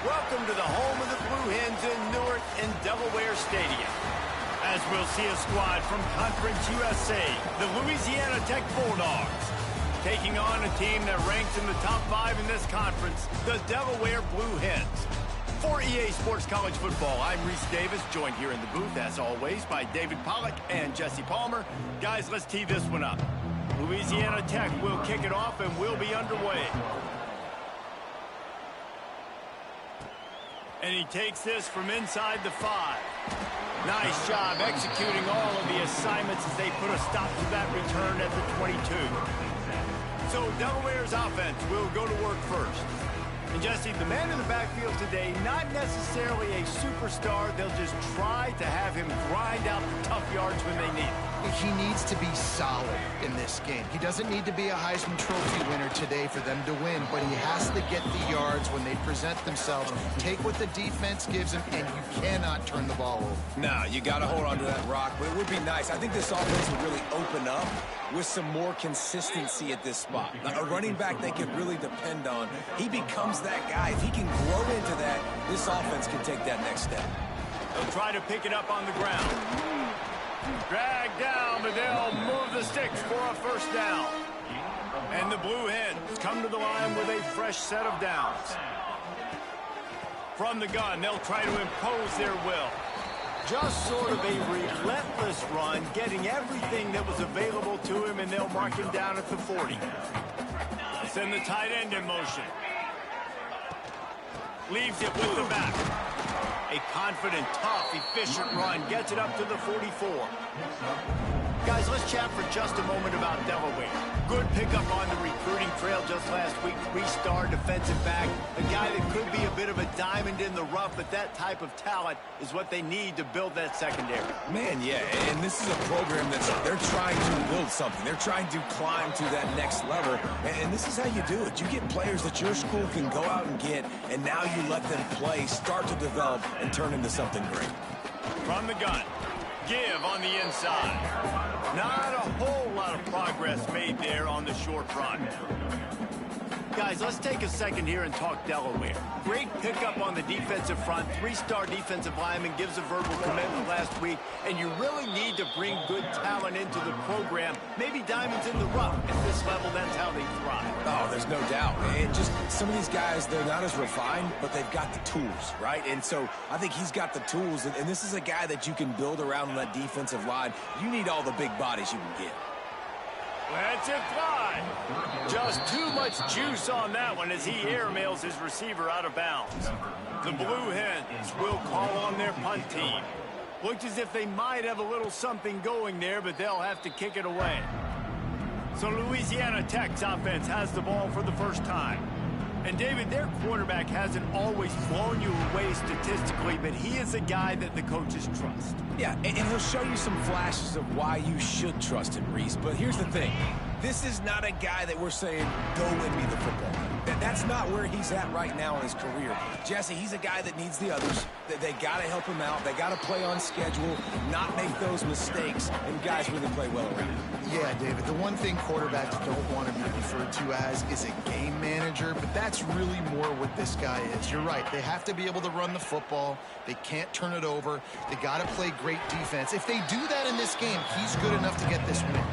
Welcome to the home of the Blue Hens in Newark in Delaware Stadium. As we'll see a squad from Conference USA, the Louisiana Tech Bulldogs, taking on a team that ranks in the top 5 in this conference, the Delaware Blue Hens. For EA Sports College Football, I'm Reese Davis, joined here in the booth, as always, by David Pollack and Jesse Palmer. Guys, let's tee this one up. Louisiana Tech will kick it off and we'll be underway. And he takes this from inside the 5. Nice job executing all of the assignments as they put a stop to that return at the 22. So Delaware's offense will go to work first. And Jesse, the man in the backfield today, not necessarily a superstar. They'll just try to have him grind out the tough yards when they need it. He needs to be solid in this game. He doesn't need to be a Heisman Trophy winner today for them to win, but he has to get the yards when they present themselves. Take what the defense gives him, and you cannot turn the ball over. No, you got to hold on to that rock, but it would be nice. I think this offense would really open up with some more consistency at this spot. Like a running back they can really depend on. He becomes that guy. If he can grow into that, this offense can take that next step. They'll try to pick it up on the ground. Drag down, but they'll move the sticks for a first down. And the Blue Hens come to the line with a fresh set of downs. From the gun, they'll try to impose their will. Just sort of a relentless run, getting everything that was available to him, and they'll mark him down at the 40. Send the tight end in motion. Leaves it with the back. A confident, tough, efficient run. Gets it up to the 44. Guys, let's chat for just a moment about Delaware. Good pickup on the recruiting trail just last week. 3-star defensive back. A guy that could be a bit of a diamond in the rough, but that type of talent is what they need to build that secondary. Man, yeah, and this is a program they're trying to build something. They're trying to climb to that next level, and this is how you do it. You get players that your school can go out and get, and now you let them play, start to develop, and turn into something great. From the gun. Give on the inside. Not a whole lot of progress made there on the short run. Guys, let's take a second here and talk Delaware. Great pickup on the defensive front. 3-star defensive lineman gives a verbal commitment last week, and you really need to bring good talent into the program. Maybe diamonds in the rough. At this level, that's how they thrive. Oh, there's no doubt. And just some of these guys, they're not as refined, but they've got the tools, right? And so I think he's got the tools, and this is a guy that you can build around on that defensive line. You need all the big bodies you can get. Lets it fly. Just too much juice on that one as he airmails his receiver out of bounds. The Blue Hens will call on their punt team. Looked as if they might have a little something going there, but they'll have to kick it away. So Louisiana Tech's offense has the ball for the first time. And David, their quarterback hasn't always blown you away statistically, but he is a guy that the coaches trust. Yeah, and he'll show you some flashes of why you should trust him, Reese. But here's the thing. This is not a guy that we're saying, go win me the football. That's not where he's at right now in his career. Jesse, he's a guy that needs the others. They got to help him out. They got to play on schedule, not make those mistakes, and guys really play well around him. Yeah, David, the one thing quarterbacks don't want to be referred to as is a game manager, but that's really more what this guy is. You're right. They have to be able to run the football. They can't turn it over. They got to play great defense. If they do that in this game, he's good enough to get this win.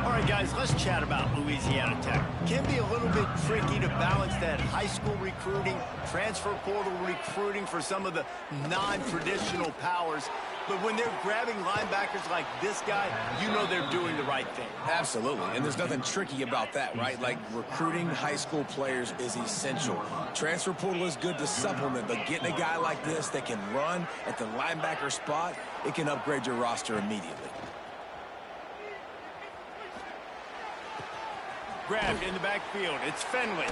All right, guys, let's chat about Louisiana Tech. Can be a little bit tricky to balance that high school recruiting, transfer portal recruiting for some of the non-traditional powers. But when they're grabbing linebackers like this guy, you know they're doing the right thing. Absolutely, and there's nothing tricky about that, right? Like, recruiting high school players is essential. Transfer portal is good to supplement, but getting a guy like this that can run at the linebacker spot, it can upgrade your roster immediately. Grabbed in the backfield. It's Fenley.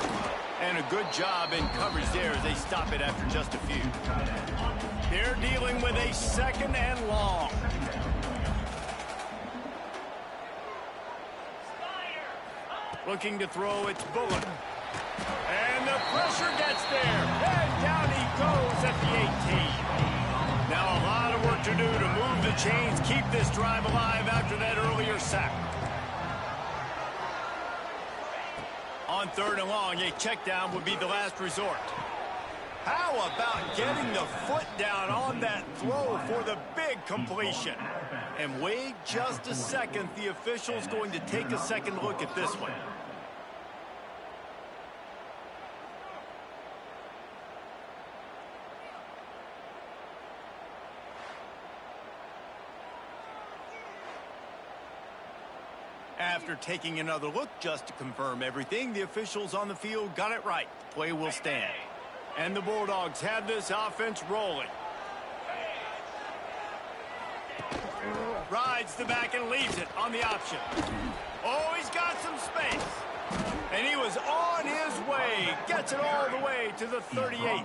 And a good job in coverage there as they stop it after just a few. They're dealing with a 2nd and long. Looking to throw, it's Bullock. And the pressure gets there. And down he goes at the 18. Now a lot of work to do to move the chains, keep this drive alive after that earlier sack. On 3rd and long, a check down would be the last resort. How about getting the foot down on that throw for the big completion? And wait just a second. The official's going to take a second look at this one. After taking another look just to confirm everything, the officials on the field got it right. The play will stand. And the Bulldogs have this offense rolling. Rides the back and leaves it on the option. Oh, he's got some space. And he was on his way. Gets it all the way to the 38.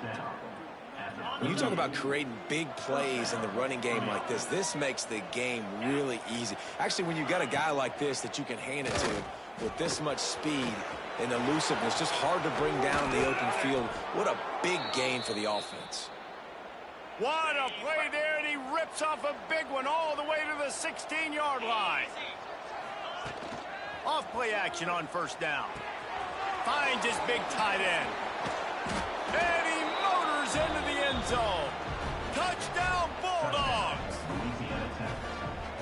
When you talk about creating big plays in the running game like this makes the game really easy. Actually, when you've got a guy like this that you can hand it to with this much speed and elusiveness, just hard to bring down in the open field. What a big gain for the offense. What a play there, and he rips off a big one all the way to the 16-yard line. Off play action on first down. Finds his big tight end. And he motors into the end zone. Touchdown, Bulldogs!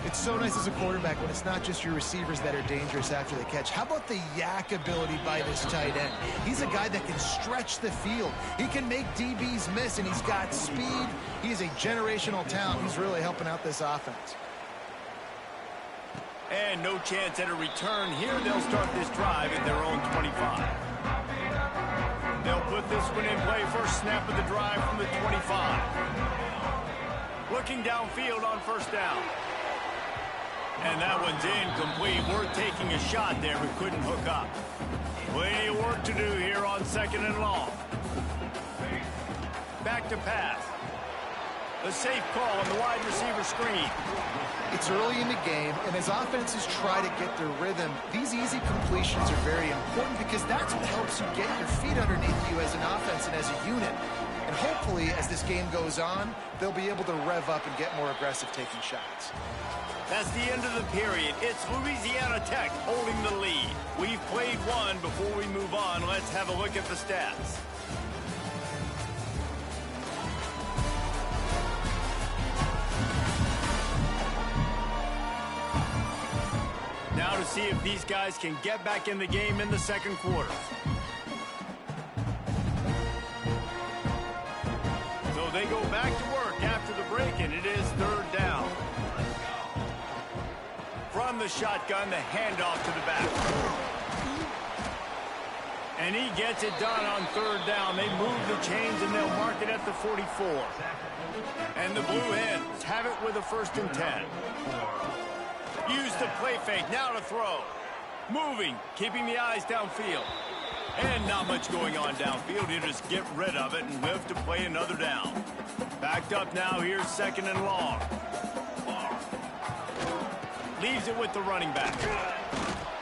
It's so nice as a quarterback when it's not just your receivers that are dangerous after the catch. How about the yak ability by this tight end? He's a guy that can stretch the field. He can make DBs miss, and he's got speed. He's a generational talent. He's really helping out this offense. And no chance at a return here. They'll start this drive at their own 25. They'll put this one in play. First snap of the drive from the 25. Looking downfield on first down. And that one's incomplete. We're taking a shot there, but couldn't hook up. Plenty of work to do here on second and long. Back to pass. A safe call on the wide receiver screen. It's early in the game, and as offenses try to get their rhythm, these easy completions are very important because that's what helps you get your feet underneath you as an offense and as a unit. And hopefully, as this game goes on, they'll be able to rev up and get more aggressive taking shots. That's the end of the period. It's Louisiana Tech holding the lead. We've played one. Before we move on, let's have a look at the stats. Now to see if these guys can get back in the game in the second quarter. So they go back to work after the break, and it is third down. From the shotgun, the handoff to the back. And he gets it done on third down. They move the chains, and they'll mark it at the 44. And the Blue Hens have it with a 1st and 10. Use the play fake, now to throw. Moving, keeping the eyes downfield. And not much going on downfield. He'll just get rid of it and live to play another down. Backed up now, here's second and long. Leaves it with the running back.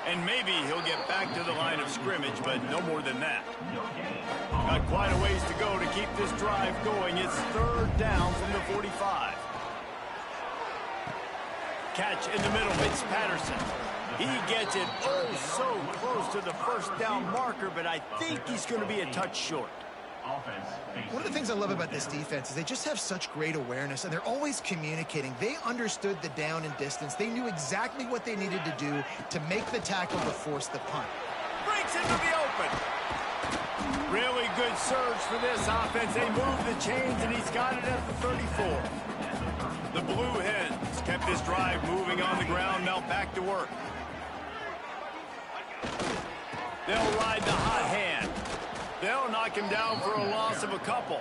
And maybe he'll get back to the line of scrimmage, but no more than that. Got quite a ways to go to keep this drive going. It's third down from the 45. Catch in the middle, Patterson. He gets it oh so close to the first down marker, but I think he's going to be a touch short. One of the things I love about this defense is they just have such great awareness, and they're always communicating. They understood the down and distance. They knew exactly what they needed to do to make the tackle to force the punt. Breaks into the open. Really good surge for this offense. They move the chains, and he's got it at the 34. The Blue Hens kept this drive moving on the ground. Now back to work. They'll ride the hot hand. They'll knock him down for a loss of a couple.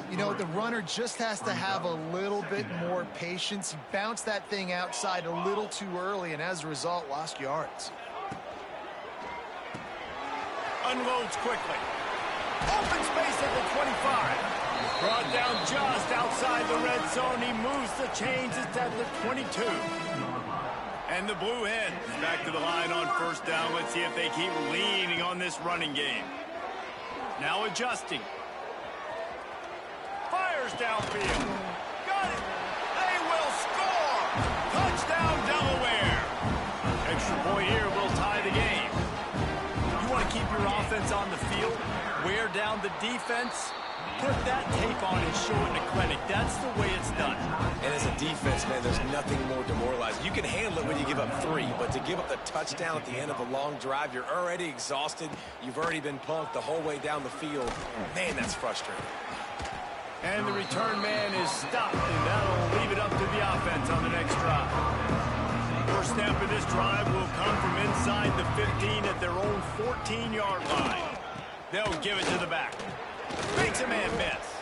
You know, the runner just has to have a little bit more patience. He bounced that thing outside a little too early, and as a result, lost yards. Unloads quickly. Open space at the 25. Brought down just outside the red zone. He moves the chains. It's at the 22. And the Blue Hens back to the line on first down. Let's see if they keep leaning on this running game. Now adjusting. Fires downfield. Got it. They will score. Touchdown, Delaware. Extra point here will tie the game. You want to keep your offense on the field, wear down the defense, put that tape on and show it to clinic. That's the way it's done. And as a defense, man, there's nothing more demoralizing. You can handle it when you give up 3, but to give up the touchdown at the end of a long drive, you're already exhausted. You've already been punked the whole way down the field. Man, that's frustrating. And the return man is stopped, and that'll leave it up to the offense on the next drive. First snap of this drive will come from inside the 15 at their own 14-yard line. They'll give it to the back. Makes a man miss.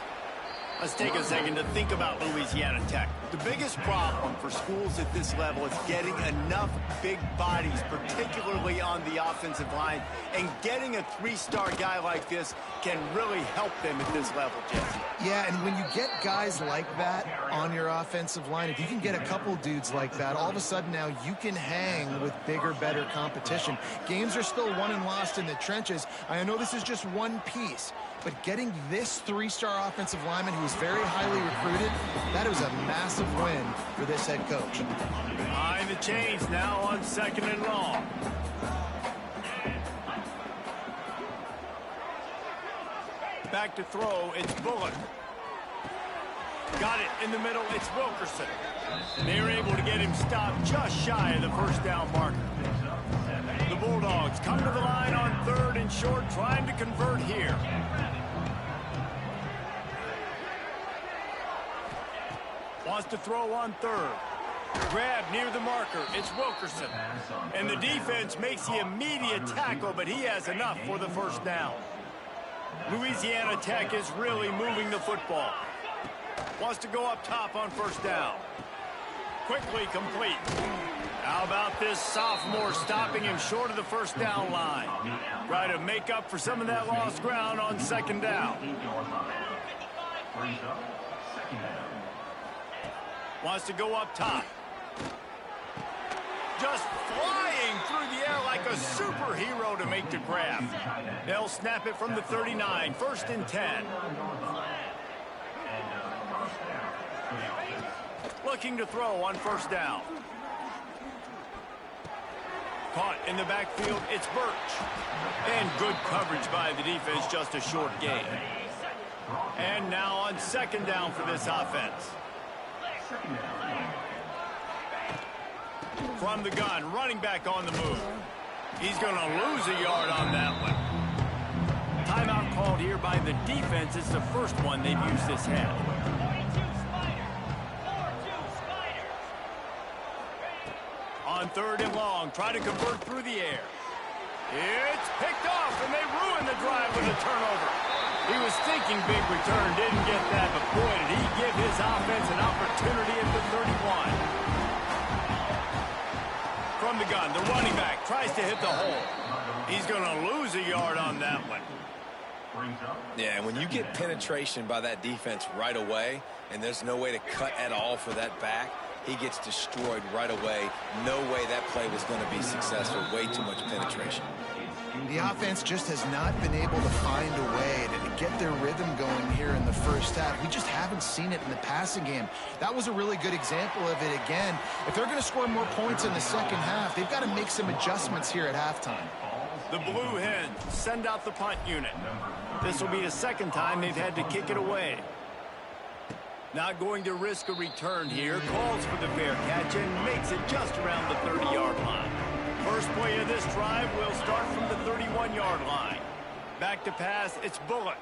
Let's take a second to think about Louisiana Tech. The biggest problem for schools at this level is getting enough big bodies, particularly on the offensive line, and getting a 3-star guy like this can really help them at this level, Jesse. Yeah, and when you get guys like that on your offensive line, if you can get a couple dudes like that, all of a sudden now you can hang with bigger, better competition. Games are still won and lost in the trenches. I know this is just one piece, but getting this 3-star offensive lineman who is very highly recruited, that is a massive win for this head coach. Behind the chains now on 2nd and long. Back to throw, it's Bullock. Got it in the middle, it's Wilkerson. They're able to get him stopped just shy of the first down marker. The Bulldogs come to the line on 3rd and short, trying to convert here. Wants to throw on 3rd. Grab near the marker. It's Wilkerson. And the defense makes the immediate tackle, but he has enough for the first down. Louisiana Tech is really moving the football. Wants to go up top on first down. Quickly complete. How about this sophomore stopping him short of the first down line? Try to make up for some of that lost ground on 2nd down. Wants to go up top. Just flying through the air like a superhero to make the grab. They'll snap it from the 39, 1st and 10. Looking to throw on first down. Caught in the backfield, it's Birch. And good coverage by the defense, just a short gain. And now on 2nd down for this offense. From the gun, running back on the move. He's going to lose a yard on that one. Timeout called here by the defense. It's the first one they've used this half. On 3rd and long, try to convert through the air. It's picked off, and they ruin the drive with a turnover. He was thinking big return, didn't get that, but boy, did he give his offense an opportunity at the 31. From the gun, the running back tries to hit the hole. He's going to lose a yard on that one. Yeah, when you get penetration by that defense right away, and there's no way to cut at all for that back, he gets destroyed right away. No way that play was going to be successful. Way too much penetration. The offense just has not been able to find a way to get their rhythm going here in the first half. We just haven't seen it in the passing game. That was a really good example of it again. If they're going to score more points in the second half, they've got to make some adjustments here at halftime. The Blue Hens send out the punt unit. This will be the 2nd time they've had to kick it away. Not going to risk a return here. Calls for the fair catch and makes it just around the 30-yard line. First play of this drive will start from the 31-yard line. Back to pass, it's Bullock.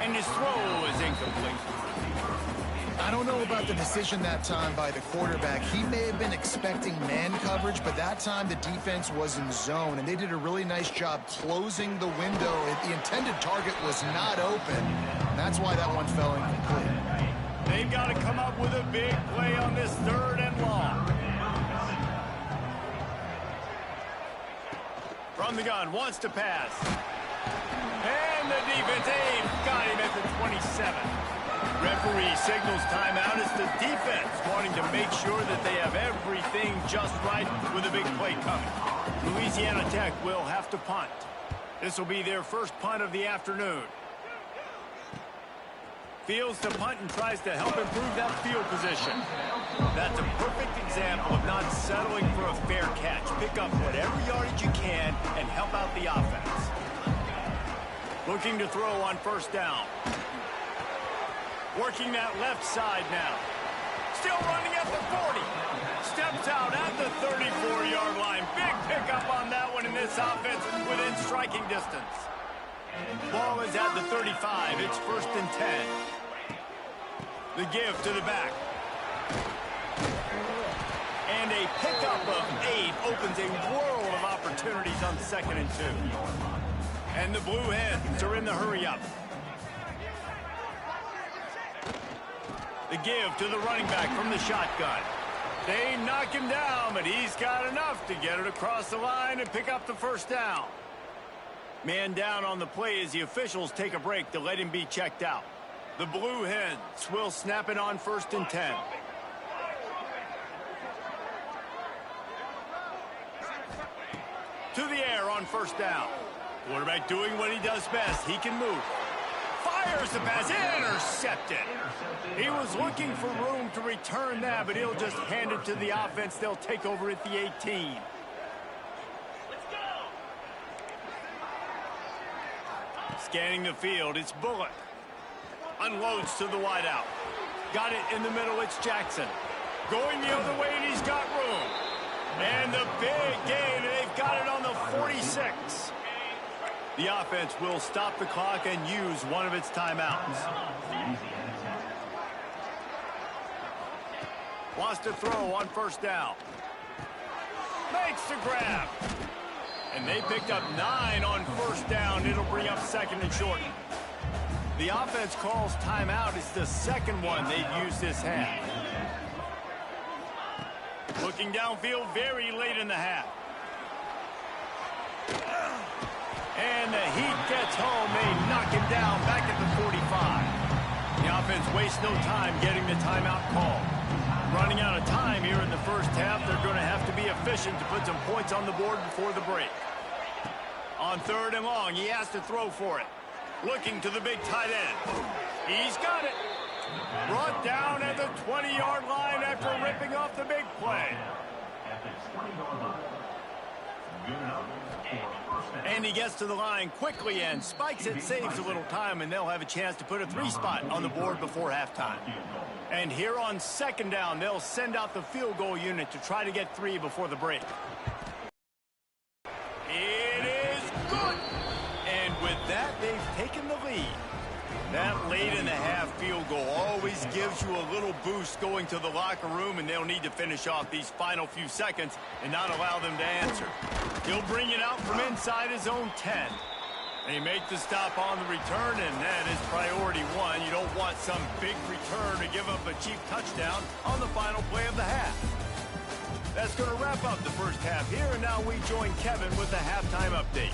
And his throw is incomplete. I don't know about the decision that time by the quarterback. He may have been expecting man coverage, but that time the defense was in zone, and they did a really nice job closing the window. The intended target was not open. That's why that one fell incomplete. They've got to come up with a big play on this 3rd and long. From the gun, wants to pass. And the defense got him at the 27. Referee signals timeout. It's the defense wanting to make sure that they have everything just right with a big play coming. Louisiana Tech will have to punt. This will be their first punt of the afternoon. Fields the punt and tries to help improve that field position. That's a perfect example of not settling for a fair catch. Pick up whatever yardage you can and help out the offense. Looking to throw on first down. Working that left side now. Still running at the 40. Steps out at the 34-yard line. Big pickup on that one in this offense within striking distance. Ball is at the 35. It's 1st and 10. The give to the back. And a pickup of 8 opens a world of opportunities on 2nd and 2. And the Blue Hens are in the hurry-up. The give to the running back from the shotgun. They knock him down, but he's got enough to get it across the line and pick up the first down. Man down on the play as the officials take a break to let him be checked out. The Blue Hens will snap it on 1st and 10. To the air on first down. Quarterback doing what he does best. He can move. Fires the pass. Intercepted. He was looking for room to return that, but he'll just hand it to the offense. They'll take over at the 18. Scanning the field, it's Bullock. Unloads to the wideout. Got it in the middle, it's Jackson. Going the other way, and he's got room. And the big gain, they've got it on the 46. The offense will stop the clock and use one of its timeouts. Wants to throw on first down. Makes the grab. And they picked up 9 on first down. It'll bring up 2nd and short. The offense calls timeout. It's the second one they've used this half. Looking downfield very late in the half. And the heat gets home. They knock him down back at the 45. The offense wastes no time getting the timeout call. Running out of time here in the first half. They're going to have to be efficient to put some points on the board before the break. On 3rd and long, he has to throw for it. Looking to the big tight end. He's got it. Brought down at the 20-yard line after ripping off the big play. And he gets to the line quickly and spikes it, saves a little time, and they'll have a chance to put a 3-spot on the board before halftime. And here on 2nd down, they'll send out the field goal unit to try to get 3 before the break. It is good. And with that, they've taken the lead. That late in the half field goal always gives you a little boost going to the locker room, and they'll need to finish off these final few seconds and not allow them to answer. He'll bring it out from inside his own 10. They make the stop on the return, and that is priority 1. You don't want some big return to give up a cheap touchdown on the final play of the half. That's going to wrap up the first half here, and now we join Kevin with the halftime update.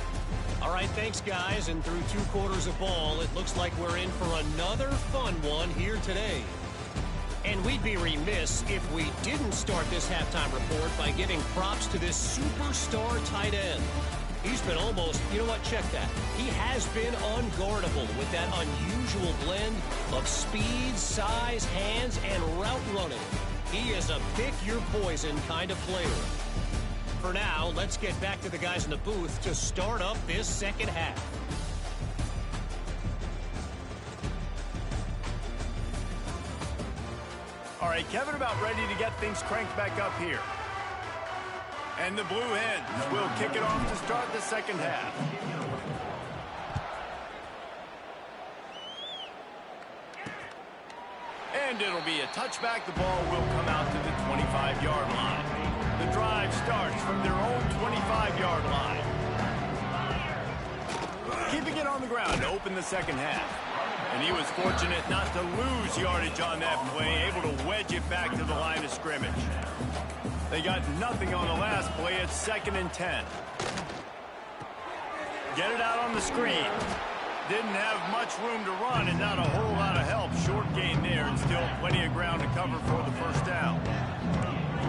All right, thanks, guys. And through 2 quarters of ball, it looks like we're in for another fun one here today. And we'd be remiss if we didn't start this halftime report by giving props to this superstar tight end. He's been almost, you know what, check that. He has been unguardable with that unusual blend of speed, size, hands, and route running. He is a pick-your-poison kind of player. For now, let's get back to the guys in the booth to start up this second half. All right, Kevin about ready to get things cranked back up here. And the Blue Hens will kick it off to start the second half. And it'll be a touchback. The ball will come out to the 25-yard line. The drive starts from their own 25-yard line. Keeping it on the ground to open the second half. And he was fortunate not to lose yardage on that play, able to wedge it back to the line of scrimmage. They got nothing on the last play. It's 2nd and 10. Get it out on the screen. Didn't have much room to run and not a whole lot of help. Short gain there and still plenty of ground to cover for the first down.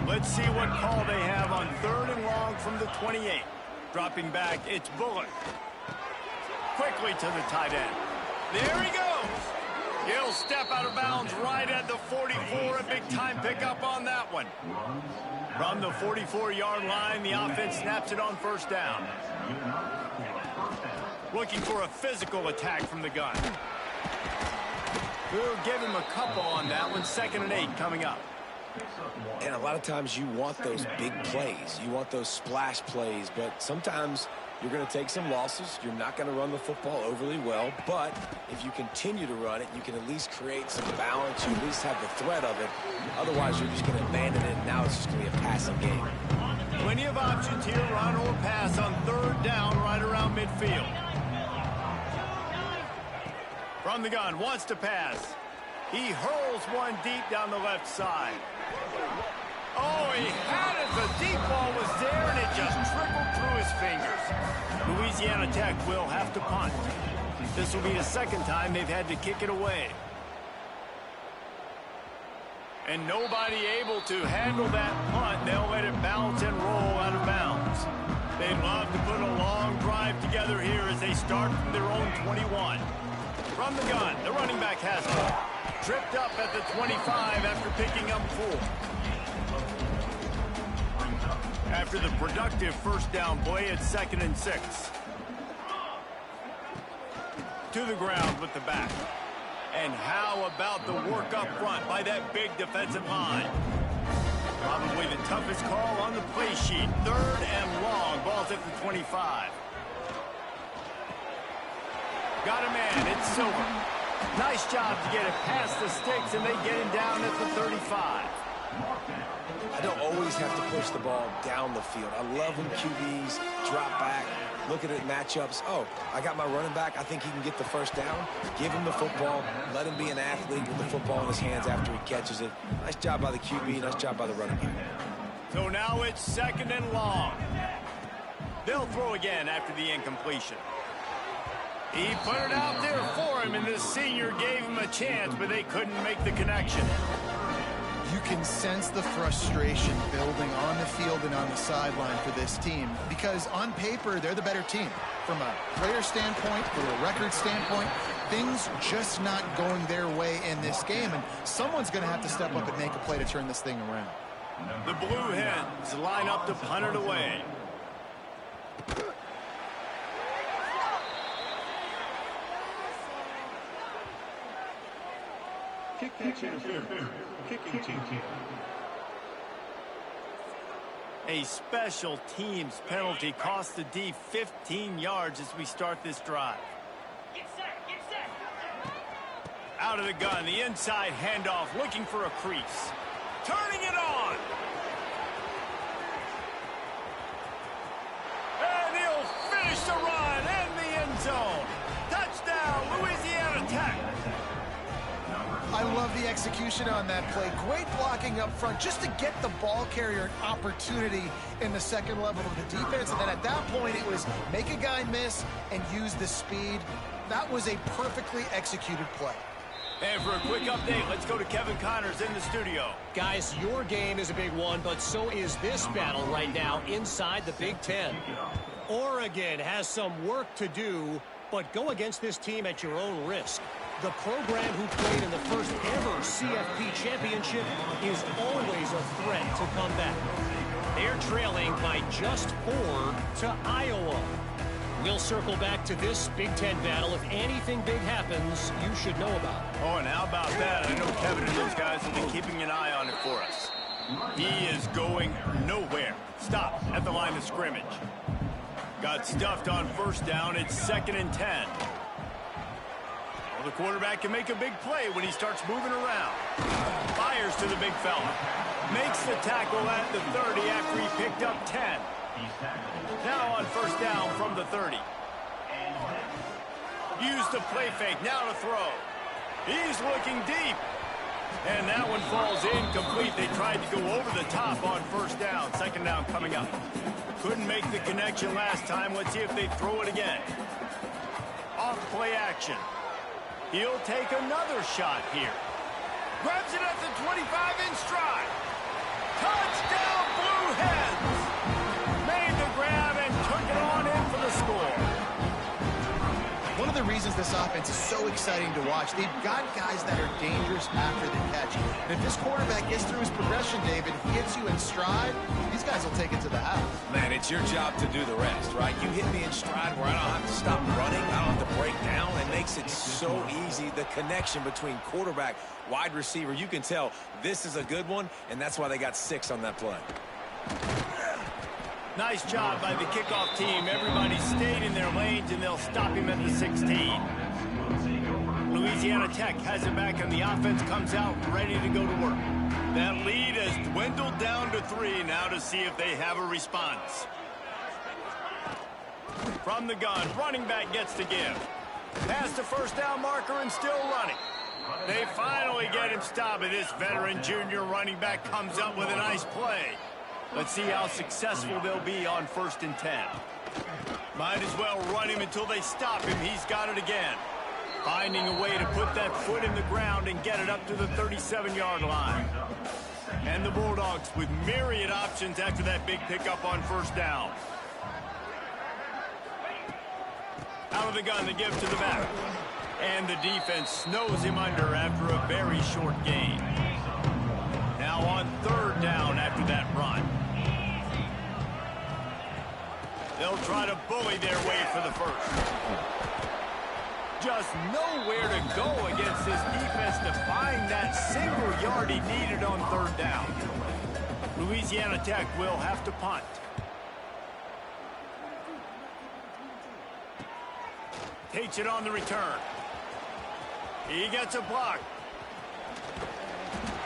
Let's see what call they have on 3rd and long from the 28. Dropping back, it's Bullock. Quickly to the tight end. There he goes. He'll step out of bounds right at the 44. A big-time pickup on that one. From the 44-yard line, the offense snaps it on first down. Looking for a physical attack from the gun. We'll give him a couple on that one. 2nd and 8 coming up. And a lot of times you want those big plays. You want those splash plays, but sometimes you're going to take some losses. You're not going to run the football overly well, but if you continue to run it, you can at least create some balance. You at least have the threat of it. Otherwise, you're just going to abandon it, and now it's just going to be a passing game. Plenty of options here, run or pass on 3rd down right around midfield. From the gun, wants to pass. He hurls one deep down the left side. Oh, he had it. The deep ball was there, and it just trickled through his fingers. Louisiana Tech will have to punt. This will be the 2nd time they've had to kick it away. And nobody able to handle that punt. They'll let it bounce and roll out of bounds. They'd love to put a long drive together here as they start from their own 21. From the gun, the running back has it. Tripped up at the 25 after picking up 4. After the productive 1st down play, it's 2nd and 6. To the ground with the back. And how about the work up front by that big defensive line? Probably the toughest call on the play sheet. 3rd and long. Ball's at the 25. Got a man. It's Silver. Nice job to get it past the sticks, and they get him down at the 35. I don't always have to push the ball down the field. I love when QBs drop back, look at it matchups. Oh, I got my running back. I think he can get the 1st down. Give him the football. Let him be an athlete with the football in his hands after he catches it. Nice job by the QB. Nice job by the running back. So now it's 2nd and long. They'll throw again after the incompletion. He put it out there for him, and the senior gave him a chance, but they couldn't make the connection. You can sense the frustration building on the field and on the sideline for this team because on paper, they're the better team. From a player standpoint, from a record standpoint, things just not going their way in this game, and someone's going to have to step up and make a play to turn this thing around. The Blue Hens line up to punt it away. A special teams penalty cost the D 15 yards as we start this drive. Get set. Out of the gun, the inside handoff, looking for a crease. Turning it on. And he'll finish the run in the end zone. Touchdown, Louisiana Tech. I love the execution on that play. Great blocking up front just to get the ball carrier an opportunity in the 2nd level of the defense. And then at that point, it was make a guy miss and use the speed. That was a perfectly executed play. And for a quick update, let's go to Kevin Connors in the studio. Guys, your game is a big one, but so is this battle right now inside the Big Ten. Oregon has some work to do, but go against this team at your own risk. The program who played in the first ever CFP championship is always a threat to come back. They're trailing by just 4 to Iowa. We'll circle back to this Big Ten battle. If anything big happens, you should know about it. Oh, and how about that? I know Kevin and those guys will be keeping an eye on it for us. He is going nowhere. Stop at the line of scrimmage. Got stuffed on 1st down. It's 2nd and 10. The quarterback can make a big play when he starts moving around. Fires to the big fella. Makes the tackle at the 30 after he picked up 10. Now on 1st down from the 30. Use the play fake. Now to throw. He's looking deep. And that one falls incomplete. They tried to go over the top on 1st down. 2nd down coming up. Couldn't make the connection last time. Let's see if they throw it again. Off play action. He'll take another shot here. Grabs it at the 25 in stride. Touchdown, Blue Hens! Made the grab and took it on in for the score. One of the reasons this offense is so exciting to watch. They've got guys that are dangerous after the catch. And if this quarterback gets through his progression, David, he hits you in stride, these guys will take it to the house. Man, it's your job to do the rest, right? You hit me in stride where I don't have to stop running, I don't have to break down. It makes it so easy. The connection between quarterback, wide receiver, you can tell this is a good one, and that's why they got 6 on that play. Nice job by the kickoff team. Everybody stayed in their lanes, and they'll stop him at the 16. Louisiana Tech has it back, and the offense comes out ready to go to work. That lead has dwindled down to 3 now to see if they have a response. From the gun, running back gets to give. Past the first down marker and still running. They finally get him stopped, and this veteran junior running back comes up with a nice play. Let's see how successful they'll be on 1st and 10. Might as well run him until they stop him. He's got it again. Finding a way to put that foot in the ground and get it up to the 37-yard line. And the Bulldogs with myriad options after that big pickup on 1st down. Out of the gun to give to the back. And the defense snows him under after a very short gain. Now on 3rd down after that run. They'll try to bully their way for the 1st. Just nowhere to go against this defense to find that single yard he needed on 3rd down. Louisiana Tech will have to punt. Takes it on the return. He gets a block.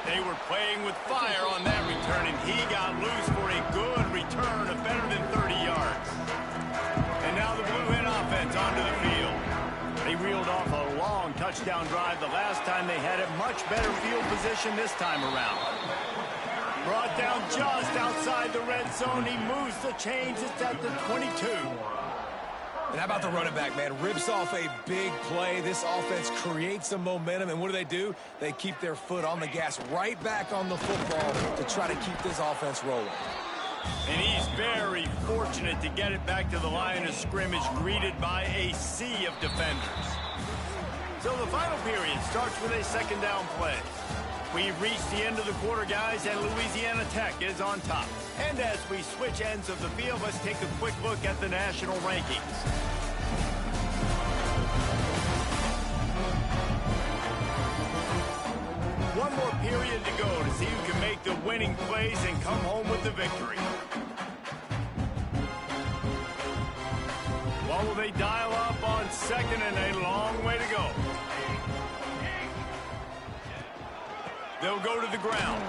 They were playing with fire on that return, and he got loose for a good return of better than 30 yards. And now the Blue Hen offense onto the field. They reeled off a long touchdown drive the last time. They had a much better field position this time around. Brought down just outside the red zone. He moves the chains. It's at the 22. And how about the running back, man? Rips off a big play. This offense creates some momentum, and what do? They keep their foot on the gas right back on the football to try to keep this offense rolling. And he's very fortunate to get it back to the line of scrimmage, greeted by a sea of defenders. So the final period starts with a 2nd down play. We've reached the end of the quarter, guys, and Louisiana Tech is on top. And as we switch ends of the field, let's take a quick look at the national rankings. One more period to go to see who can make the winning plays and come home with the victory. What will they dial up on 2nd and a long way to go? They'll go to the ground.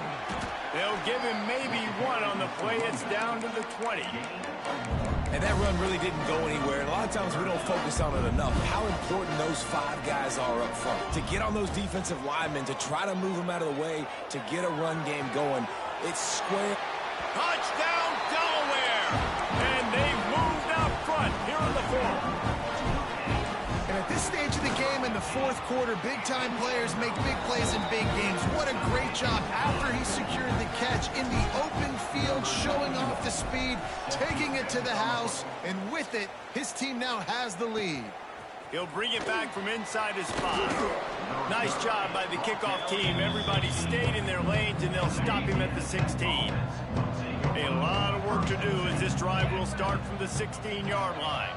They'll give him maybe 1 on the play. It's down to the 20. And that run really didn't go anywhere. And a lot of times we don't focus on it enough. How important those 5 guys are up front. To get on those defensive linemen, to try to move them out of the way, to get a run game going. It's square. Touchdown, Delaware! And they've moved out front here in the 4th. And at this stage of the game in the 4th quarter, big-time players make big plays in big games. What a great job after he secured the catch in the open field, showing off the speed, taking it to the house, and with it, his team now has the lead. He'll bring it back from inside his spot. Nice job by the kickoff team. Everybody stayed in their lanes, and they'll stop him at the 16. A lot of work to do as this drive will start from the 16-yard line.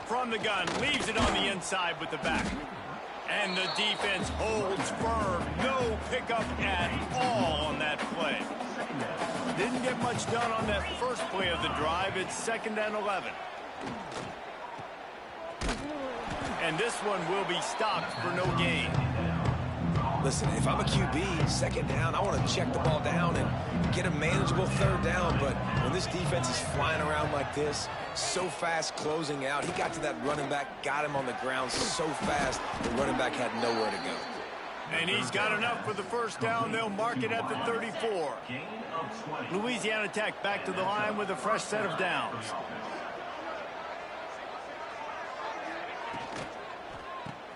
From the gun, leaves it on the inside with the back. And the defense holds firm. No pickup at all on that play. Didn't get much done on that first play of the drive. It's 2nd and 11. And this one will be stopped for no gain. Listen, if I'm a QB, 2nd down, I want to check the ball down and get a manageable 3rd down. But when this defense is flying around like this, so fast closing out, he got to that running back, got him on the ground so fast, the running back had nowhere to go. And he's got enough for the 1st down. They'll mark it at the 34. Louisiana Tech back to the line with a fresh set of downs.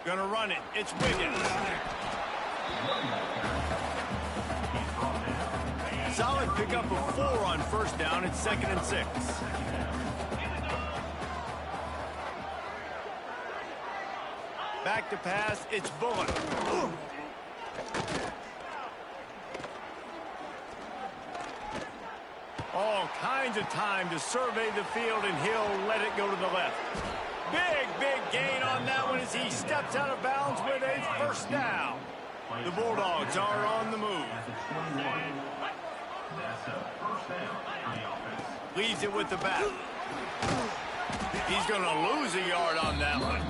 Gonna run it. It's Wiggins. Solid pickup of 4 on 1st down. It's 2nd and 6. Back to pass, it's Bullock. All kinds of time to survey the field, and he'll let it go to the left. Big gain on that one as he steps out of bounds with a first down. The Bulldogs are on the move. Leads it with the back. He's going to lose a yard on that one.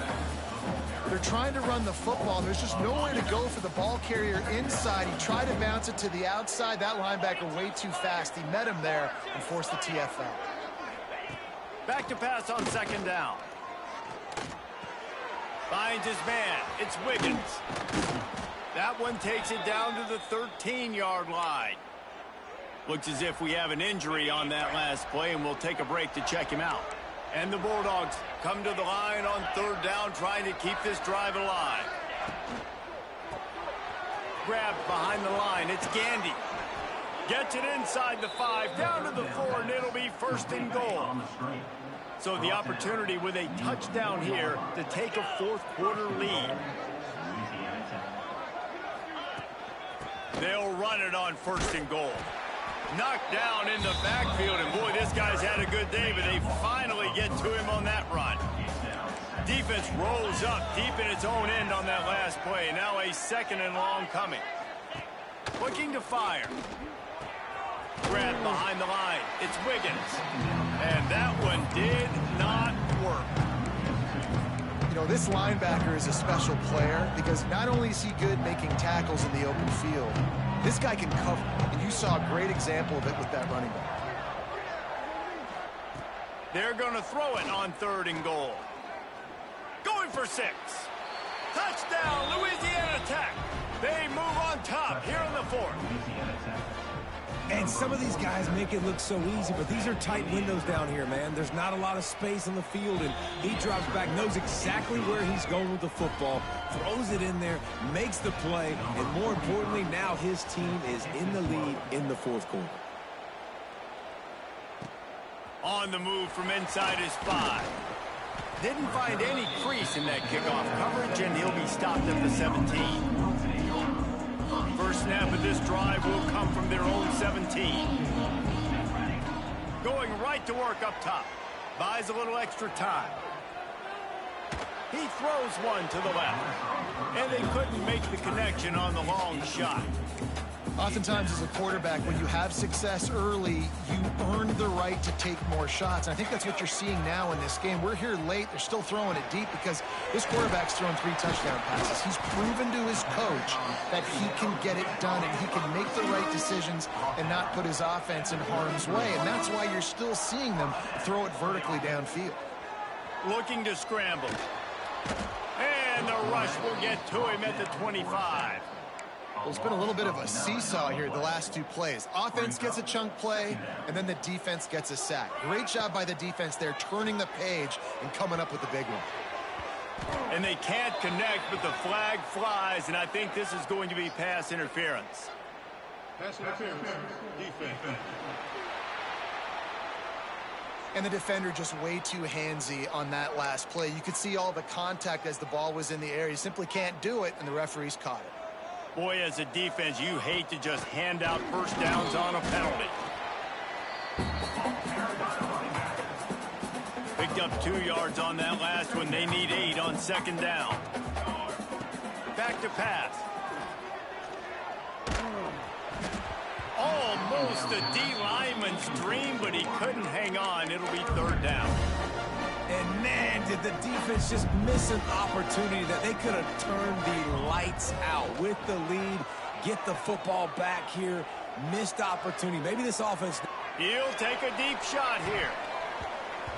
They're trying to run the football. There's just nowhere to go for the ball carrier inside. He tried to bounce it to the outside. That linebacker way too fast. He met him there and forced the TFL. Back to pass on second down. Finds his man. It's Wiggins. That one takes it down to the 13-yard line. Looks as if we have an injury on that last play, and we'll take a break to check him out. And the Bulldogs come to the line on third down, trying to keep this drive alive. Grabbed behind the line. It's Gandy. Gets it inside the 5, down to the 4, and it'll be first and goal. So the opportunity with a touchdown here to take a fourth-quarter lead. They'll run it on first and goal. Knocked down in the backfield, and boy, this guy's had a good day, but they finally get to him on that run. Defense rolls up deep in its own end on that last play. Now a second and long coming. Looking to fire. Grabbed behind the line. It's Wiggins. And that one did not work. You know, this linebacker is a special player because not only is he good making tackles in the open field, this guy can cover, and you saw a great example of it with that running back. They're going to throw it on third and goal. Going for 6. Touchdown, Louisiana Tech. They move on top here in the 4th. And some of these guys make it look so easy, but these are tight windows down here, man. There's not a lot of space on the field, and he drops back, knows exactly where he's going with the football, throws it in there, makes the play, and more importantly, now his team is in the lead in the fourth quarter. On the move from inside his 5. Didn't find any crease in that kickoff coverage, and he'll be stopped at the 17. First snap of this drive will come from their own 17. Going right to work up top. Buys a little extra time. He throws one to the left. And they couldn't make the connection on the long shot. Oftentimes as a quarterback, when you have success early, you earn the right to take more shots. And I think that's what you're seeing now in this game. We're here late. They're still throwing it deep because this quarterback's thrown 3 touchdown passes. He's proven to his coach that he can get it done and he can make the right decisions and not put his offense in harm's way. And that's why you're still seeing them throw it vertically downfield. Looking to scramble. And the rush will get to him at the 25. Well, it's been a little bit of a seesaw here the last 2 plays. Offense gets a chunk play, and then the defense gets a sack. Great job by the defense there, turning the page and coming up with the big one. And they can't connect, but the flag flies, and I think this is going to be pass interference. Pass interference, defense. And the defender just way too handsy on that last play. You could see all the contact as the ball was in the air. You simply can't do it, and the referees caught it. Boy, as a defense, you hate to just hand out first downs on a penalty. Picked up 2 yards on that last one. They need 8 on second down. Back to pass. Almost a D lineman's dream, but he couldn't hang on. It'll be third down. And man, did the defense just miss an opportunity that they could have turned the lights out with the lead, get the football back here. Missed opportunity. Maybe this offense. He'll take a deep shot here.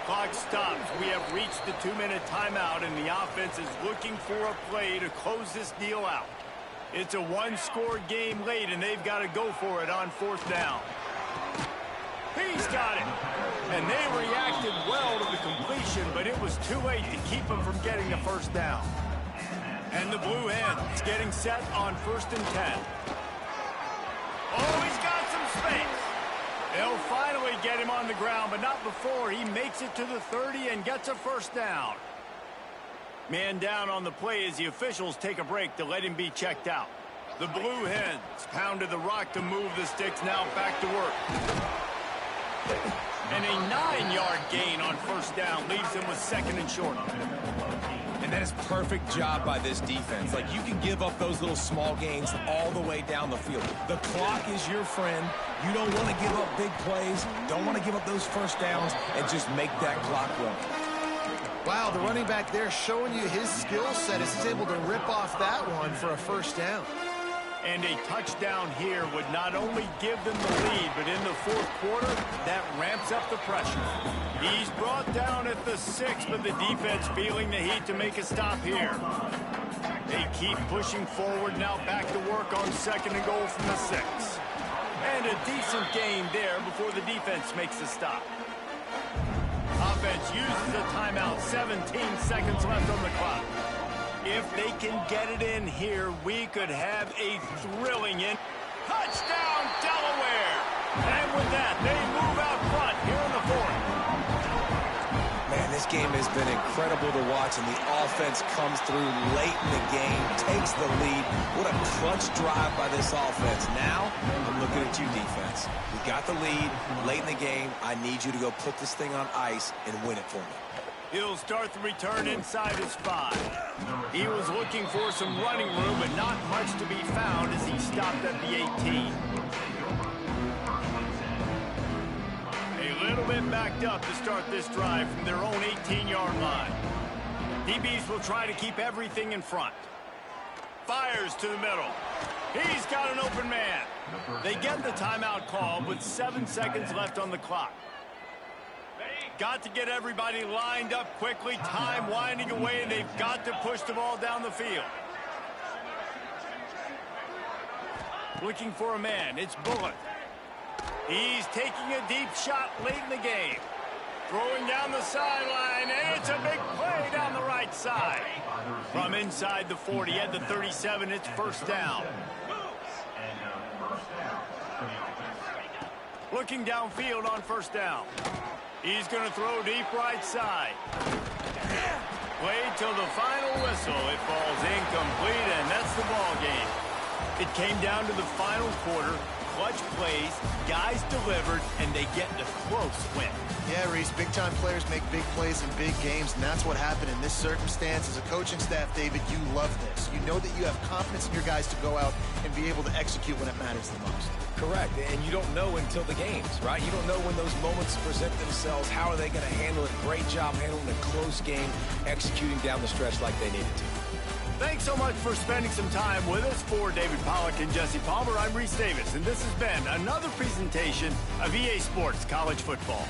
Clock stops. We have reached the 2-minute timeout, and the offense is looking for a play to close this deal out. It's a 1-score game late, and they've got to go for it on fourth down. He's got it. And they reacted well to the completion, but it was too late to keep him from getting the first down. And the Blue Hens getting set on 1st and 10. Oh, he's got some space. They'll finally get him on the ground, but not before he makes it to the 30 and gets a first down. Man down on the play as the officials take a break to let him be checked out. The Blue Hens pounded the rock to move the sticks, now back to work. And a 9-yard gain on first down leaves him with 2nd and short. And that is perfect job by this defense. Like, you can give up those little small gains all the way down the field. The clock is your friend. You don't want to give up big plays. Don't want to give up those first downs and just make that clock run. Wow, the running back there showing you his skill set as he's able to rip off that one for a first down. And a touchdown here would not only give them the lead, but in the 4th quarter, that ramps up the pressure. He's brought down at the 6, but the defense feeling the heat to make a stop here. They keep pushing forward, now back to work on 2nd and goal from the 6. And a decent gain there before the defense makes the stop. Offense uses a timeout, 17 seconds left on the clock. If they can get it in here, we could have a thrilling touchdown, Delaware! And with that, they move out front here in the 4th. Man, this game has been incredible to watch, and the offense comes through late in the game, takes the lead. What a clutch drive by this offense. Now, I'm looking at you, defense. We got the lead late in the game. I need you to go put this thing on ice and win it for me. He'll start the return inside his 5. He was looking for some running room, but not much to be found as he stopped at the 18. A little bit backed up to start this drive from their own 18-yard line. DBs will try to keep everything in front. Fires to the middle. He's got an open man. They get the timeout call with 7 seconds left on the clock. Got to get everybody lined up quickly, time winding away, and they've got to push the ball down the field. Looking for a man, it's Bullock. He's taking a deep shot late in the game. Throwing down the sideline, and it's a big play down the right side. From inside the 40 at the 37, it's first down. Looking downfield on first down. He's going to throw deep right side. Played till the final whistle. It falls incomplete, and that's the ball game. It came down to the final quarter. Clutch plays, guys delivered, and they get the close win. Yeah, Reese, big-time players make big plays in big games, and that's what happened in this circumstance. As a coaching staff, David, you love this. You know that you have confidence in your guys to go out and be able to execute when it matters the most. Correct, and you don't know until the games, right? You don't know when those moments present themselves. How are they going to handle it? Great job handling a close game, executing down the stretch like they needed to. Thanks so much for spending some time with us. For David Pollack and Jesse Palmer, I'm Reese Davis, and this has been another presentation of EA Sports College Football.